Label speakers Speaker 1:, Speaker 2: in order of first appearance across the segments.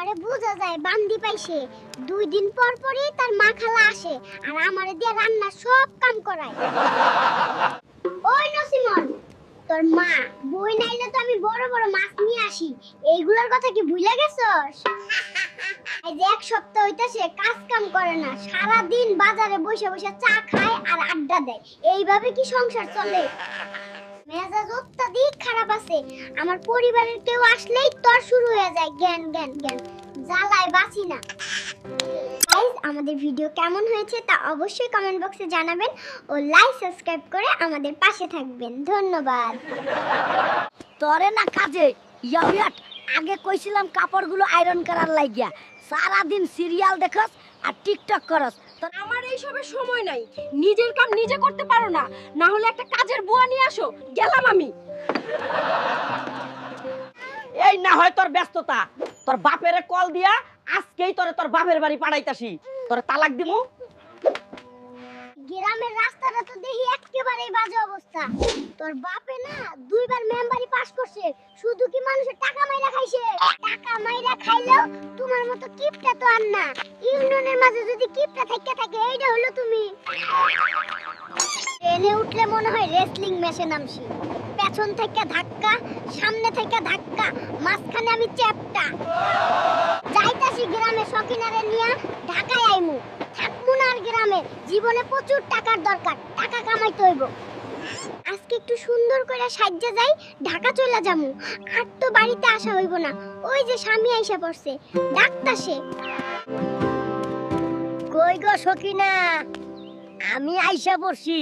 Speaker 1: তারে বোঝা যায় বান্দি পাইছে। 2 দিন পর পরই তার মা খালা আসে আর আমারে দিয়ে রান্না সব কাম করায়। ওই নসিমন, তোর মা বই নাইলে তো আমি বড় বড় মাছ নিয়ে আসি, এইগুলোর কথা কি ভুলে গেছস? এই যে 1 সপ্তাহ হইতাছে কাজ কাম করে না, সারা দিন বাজারে বসে বসে চা খায় আর আড্ডা দেয়। এইভাবে কি সংসার চলে? মেজাজ অত্যাধিক খারাপ আছে। আমার পরিবারের কেউ আসলেই তোর শুরু হয়ে যায় জ্ঞান জ্ঞান জ্ঞান, জ্বালায় বাঁচি না। গাইস, আমাদের ভিডিও কেমন হয়েছে তা অবশ্যই কমেন্ট বক্সে জানাবেন ও লাইক সাবস্ক্রাইব করে আমাদের পাশে থাকবেন। ধন্যবাদ।
Speaker 2: তোরে না কাজে ইয়াবিয়াট আগে কইছিলাম কাপড়গুলো আয়রন করার লাগিয়া, সারা দিন সিরিয়াল দেখস আর টিকটক করস। তোর
Speaker 3: আমার এইসবের সময় নাই, নিজের কাম নিজে করতে পারো না, না হলে একটা কাজের বুয়া নিয়ে আসো, গেলাম আমি।
Speaker 4: এই না হয় তোর ব্যস্ততা, তোর বাপেরে কল দিয়া আজকেই তোর বাপের বাড়ি পাঠাইতাছি, তোর তালাক দিমু।
Speaker 1: গ্রামের রাস্তাটা তো দেখি একেবারেই বাজে অবস্থা। তোর বাপে না 2 বার মেম্বারি পাস করছে, শুধু কি মানুষের টাকা মাইরা খাইছে? টাকা মাইরা খাইলেও তোমার মতো কিপটা তো আর না। ইউনিয়নের মাঝে যদি কিপটা থাকে এইটা হলো তুমি। ট্রেনে উঠলে মনে হয় রেসলিং ম্যাচে নামছি। পেছন থেকে ধাক্কা, সামনে থেকে ধাক্কা, মাঝখানে আমি চ্যাপটা। যাইতাছি গ্রামে সকিনারে নিয়া ঢাকায় আইমু। থাকমু না আর গ্রামে, জীবনে প্রচুর টাকার দরকার, টাকা কামাইতে হইব। আজকে একটু সুন্দর করে সাজ্জা যাই, ঢাকা চলে যামু। আর তো বাড়িতে আসা হইব না, ওই যে স্বামী আইসা পড়ছে, ডাকতাছে।
Speaker 2: কই গো সকিনা, আমি আইসা পড়ছি।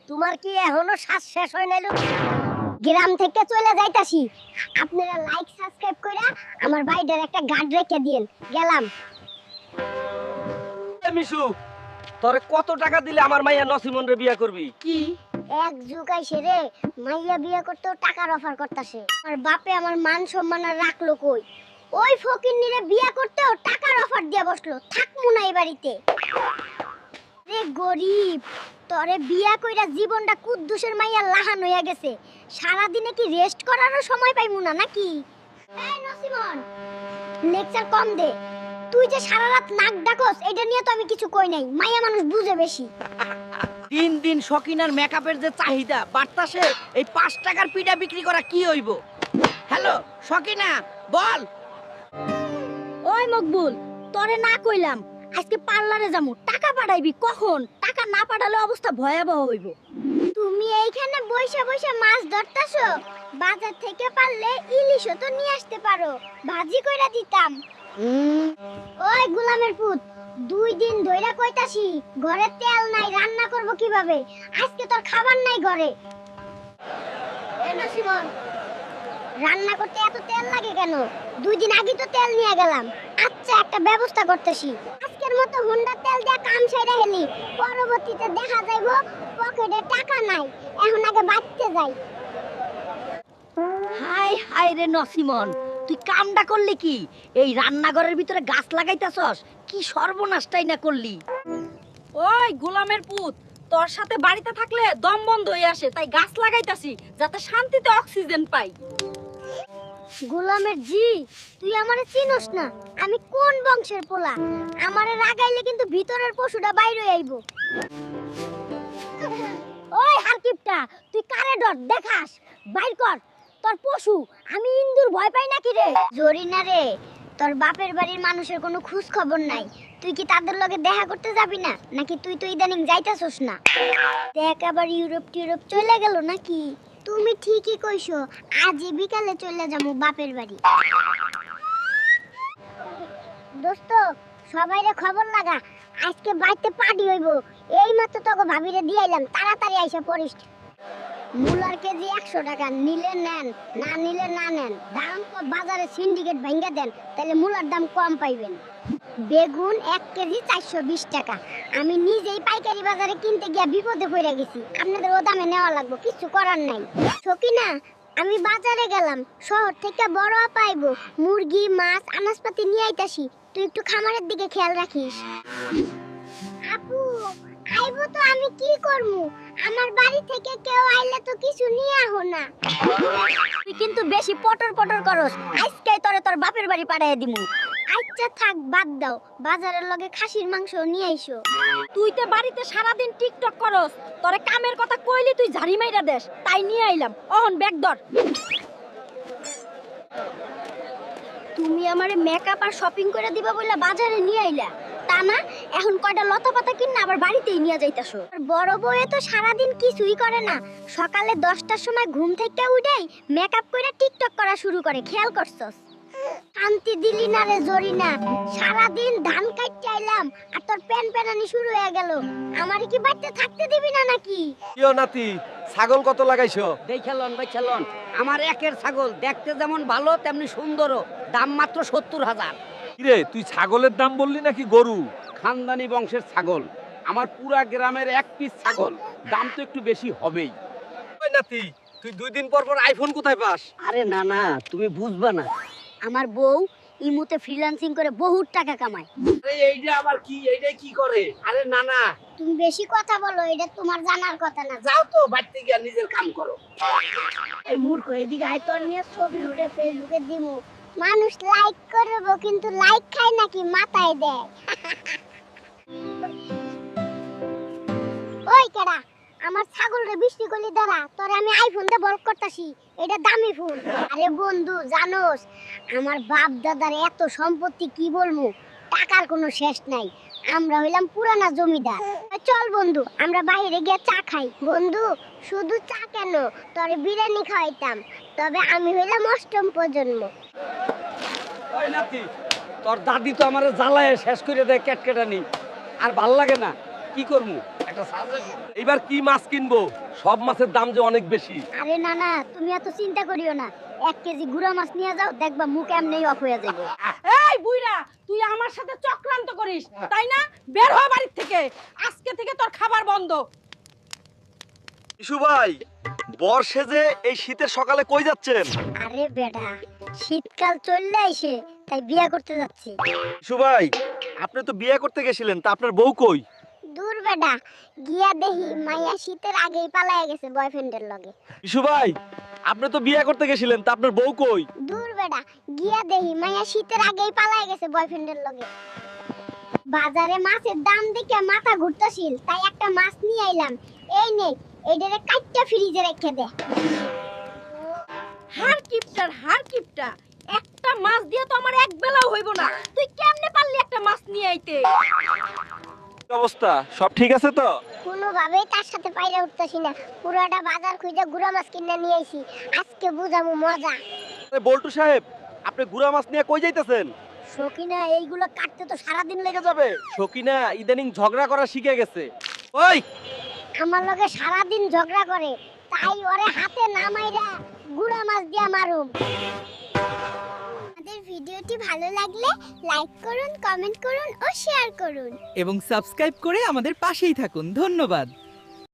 Speaker 2: তোমার কি এখনো শ্বাস শেষ হয় নাই?
Speaker 1: গ্রাম থেকে চলে যাইতাছি, আপনারা লাইক সাবস্ক্রাইব কইরা আমার ভাইটার একটা গার্ড রেখে দিয়েন। গেলাম।
Speaker 4: মিশু, তোরে কত টাকা দিলে আমার মাইয়া নসিমন রে বিয়া করবি?
Speaker 3: কি
Speaker 1: এক যুগ আইছে রে, মাইয়া বিয়া করতেও টাকার অফার করতেছে। আর বাপে আমার মান সম্মান আর রাখলো কই? ওই ফকিন্নিরে বিয়া করতেও টাকার অফার দিয়া বসলো, থাকমু না এই বাড়িতে। রে গরিব, তোরে বিয়া কইরা জীবনটা কুদ্দুসের মাইয়া লাহান হইয়া গেছে। সারা দিনে কি রেস্ট করারও সময় পাইমু না নাকি? এই নসিমন, লেকচার কম দে। তুই যে সারা রাত নাক ডাকস, এটা নিয়ে তো আমি কিছু কই নাই। মাইয়া মানুষ বুঝে বেশি।
Speaker 4: দিন দিন সকিনার মেকআপের যে চাহিদা বাড়তাছে, এই 5 টাকার পিঠা বিক্রি করা কি হইব? হ্যালো সকিনা, বল।
Speaker 2: ওই মকবুল, তোরে না কইলাম আজকে পার্লারে যামু, টাকা পাঠাইবি কখন? টাকা না পাঠালে অবস্থা ভয়াবহ হইব।
Speaker 1: তুমি এইখানে বইসা বইসা মাছ ধরতাছো? বাজার থেকে পারলে ইলিশও তো নিয়ে আসতে পারো, ভাজি কইরা দিতাম। ওই গোলামের পুত, 2 দিন ধইরা কইতাছি ঘরে তেল নাই, রান্না করব কিভাবে? আজকে তোর খাবার নাই ঘরে। এই নসিমন, রান্না করতে এত তেল লাগে কেন? 2 দিন আগে তো তেল নিয়ে গেলাম। আচ্ছা, একটা ব্যবস্থা করতেছি। আজকের মতো হোন্ডা তেল দিয়ে কাম সেরে হেলি, পরবর্তীতে দেখা যাইবো পকেটে টাকা নাই। এখন আগে বাঁচতে যাই।
Speaker 2: হাই হাই রে নসিমন, তুই কামডা করলি কি? এই রান্নাঘরের ভিতরে গাছ লাগাইতাছস? কি সর্বনাশটাই না করলি।
Speaker 3: ওই গোলামের পুত, তোর সাথে বাড়িতে থাকলে দম বন্ধ হয়ে আসে, তাই গাছ লাগাইতাছি যাতে শান্তিতে অক্সিজেন পাই।
Speaker 1: গোলামের জি, তুই আমারে চিনোস না? আমি কোন বংশের পোলা? আমারে রাগাইলে কিন্তু ভিতরের পশুটা বাইরে আইব। ওই হারকিপটা, তুই কারে ডর দেখাস? বাইর কর তোর পশু। আমি ইন্দুর ভয় পাই নাকি রে? জরিনা রে, তোর বাপের বাড়ির মানুষের কোনো খোঁজ খবর নাই। তুই কি তাদের লগে দেখা করতে যাবি না? নাকি তুই তো ইদানিং যাইতাছস না? দেখ আবার ইউরোপ চলে গেল নাকি? তুমি ঠিকই কইছো, আজই বিকালে চলে যাবো বাপের বাড়ি। দোস্ত, সবাইরে খবর লাগা, আজকে বাড়িতে পার্টি হইব। এইমাত্র তোকে ভাবিরে দিয়াইলাম, তাড়াতাড়ি আইসা পড়িস। মুলার কেজি 100 টাকা, নিলে নেন, না নিলে না নেন। দাম কম, বাজারে সিন্ডিকেট ভাঙ্গা দেন, তাহলে মুলার দাম কম পাইবেন। বেগুন 1 কেজি 420 টাকা। আমি নিজেই পাইকারি বাজারে কিনতে গিয়া বিপদে পড়ে গেছি। আপনাদের ও দামে নেওয়া লাগবে, কিছু করার নাই। সকিনা, আমি বাজারে গেলাম, শহর থেকে বড় পাইব মুরগি, মাছ, আনাজপাতি নিয়ে আইতাছি। তুই একটু খামারের দিকে খেয়াল রাখিস। আপু, আইবো তো আমি কি করমু? আমার বাড়ি থেকে কেউ আইলে তো কিছু নিয়ে আহো না।
Speaker 2: তুই কিন্তু বেশি পটর পটর করস, আজকেই তোরে তোর বাপের বাড়ি পাঠাইয়া দিমু।
Speaker 1: আচ্ছা থাক বাদ দাও, বাজারের লগে খাসির মাংস নিয়ে আইসো।
Speaker 3: তুই তে বাড়িতে সারাদিন টিকটক করস, তোরে কামের কথা কইলি তুই ঝাড়ি মাইরা দেস, তাই নিয়ে আইলাম। অহন ব্যাগ ধর।
Speaker 1: তুমি আমারে মেকআপ আর শপিং করে দিবা বলে বাজারে নিয়ে আইলা, তা না এখন কয়টা লতা পাতা কিনা আবার বাড়িতেই নিয়ে যাইতাছো। আর বড় বউয়ে তো সারাদিন কিছুই করে না, সকালে 10টার সময় ঘুম থেকে উঠেই মেকআপ করে টিকটক করা শুরু করে, খেয়াল করছস? শান্তি দিলি না রে জরিনা, সারাদিন ধান কাটতে আইলাম আর তোর প্যান প্যানানি শুরু হয়ে গেল। আমারে কি বাড়িতে থাকতে দিবি না নাকি?
Speaker 5: কিও নাতি, ছাগল কত লাগাইছো?
Speaker 4: দেখেলন বাইছেলন, আমার একের ছাগল দেখতে যেমন ভালো তেমনি সুন্দরও, দাম মাত্র 70,000।
Speaker 5: কিরে, তুই ছাগলের দাম বললি নাকি গরু?
Speaker 6: খানদানি বংশের ছাগল, আমার পুরা গ্রামের এক পিস ছাগল, দাম তো একটু বেশি হবেই।
Speaker 5: ওই নাতি, তুই 2 দিন পর পর আইফোন কোথায় পাস?
Speaker 2: আরে না না, তুমি বুঝবা না। আমার বউ ইমুতে ফ্রিল্যান্সিং করে বহুত টাকা কামায়।
Speaker 6: আরে এইটা আবার কি, এইটা কি করে? আরে না না,
Speaker 1: তুমি বেশি কথা বলো, এটা তোমার জানার কথা না।
Speaker 6: যাও তো বাড়িতে গিয়ে নিজের কাম করো।
Speaker 1: এই মূর্খ, এদিকে আয়, তোর নিয়ে ছবি উঠে ফেসবুকে দিমু। মানুষ লাইক করবো কিন্তু লাইক খায় নাকি মাথায় দেয়। ওই কেডা, আমার ছাগলরে বৃষ্টি করলি দাঁড়া, তোরে আমি আইফোন দিয়ে বল করতাছি, এটা দামি ফোন। আরে বন্ধু জানোস, আমার বাপ দাদার এত সম্পত্তি কি বলবো, টাকার কোনো শেষ নাই। আমরা হইলাম পুরানা জমিদার। চল বন্ধু, আমরা বাইরে গিয়ে চা খাই। বন্ধু শুধু চা কেন, তোরে বিরিয়ানি খাওয়াইতাম, তবে আমি হইলাম 8ম প্রজন্ম।
Speaker 5: ওই নাতি, তোর দাদি তো আমারে জ্বালায় শেষ করে দেয় কেটকেটানি, আর ভাল লাগে না। কি করমু? একটা সাজেশন। এইবার কি মাছ কিনবো? সব মাছের দাম যে অনেক বেশি।
Speaker 1: আরে না না, তুমি এত চিন্তা করিও না, 1 কেজি গুড়া মাছ নিয়ে যাও, দেখবা মুখ এমনি অফ হয়ে যাবে।
Speaker 3: এই বুইরা, তুই আমার সাথে চক্রান্ত করিস, তাই না? বের হ বাড়ি থেকে, আজকে থেকে তোর খাবার বন্ধ।
Speaker 5: ইসু ভাই, বর্ষে যে এই শীতের সকালে কই যাচ্ছেন?
Speaker 1: আরে বেটা, শীতকাল চললে আইছে, তাই বিয়া করতে যাচ্ছি।
Speaker 5: ইসু ভাই, আপনি তো বিয়ে করতে গেছিলেন, তা আপনার বউ কই?
Speaker 1: দূর বেটা, গিয়া দেখি মাইয়া শীতের আগেই পালায়া গেছে বয়ফ্রেন্ডের লগে।
Speaker 5: ইসু ভাই, আপনি তো বিয়ে করতে গেছিলেন, তা আপনার বউ কই?
Speaker 1: দূর বেটা, গিয়া দেখি মাইয়া শীতের আগেই পালায়া গেছে বয়ফ্রেন্ডের লগে। বাজারে মাছের দাম দেখে মাথা ঘুরতেছিল, তাই একটা মাছ নিয়ে আইলাম। এই নে, এইটারে কাটটা ফ্রিজে রেখে দে।
Speaker 3: হার কিপটা, একটা মাছ দিয়ে তো আমার এক বেলাও হইব না। তুই কেমনে পারলি একটা মাছ নিয়ে আইতে?
Speaker 5: কি অবস্থা, সব ঠিক আছে তো?
Speaker 1: কোনোভাবেই তার সাথে পাইরা উঠতেছি না, পুরাটা বাজার খুঁজে গুড়া মাছ কিনে নিয়ে আইছি, আজকে বুঝামু মজা।
Speaker 5: আরে বল্টু সাহেব, আপনি গুড়া মাছ নিয়ে কই যাইতেছেন?
Speaker 2: সকিনা, এইগুলো কাটতে তো সারাদিন লেগে যাবে।
Speaker 5: যাবে সকিনা ইদানিং ঝগড়া করা শিখে গেছে। ওই
Speaker 1: আমার লগে সারাদিন ঝগড়া করে, তাই ওরে হাতে না মাইরা গুড়া মাছ দিয়া মারুম। আমাদের ভিডিওটি ভালো লাগলে লাইক করুন, কমেন্ট করুন ও শেয়ার করুন।
Speaker 7: এবং সাবস্ক্রাইব করে আমাদের পাশেই থাকুন। ধন্যবাদ।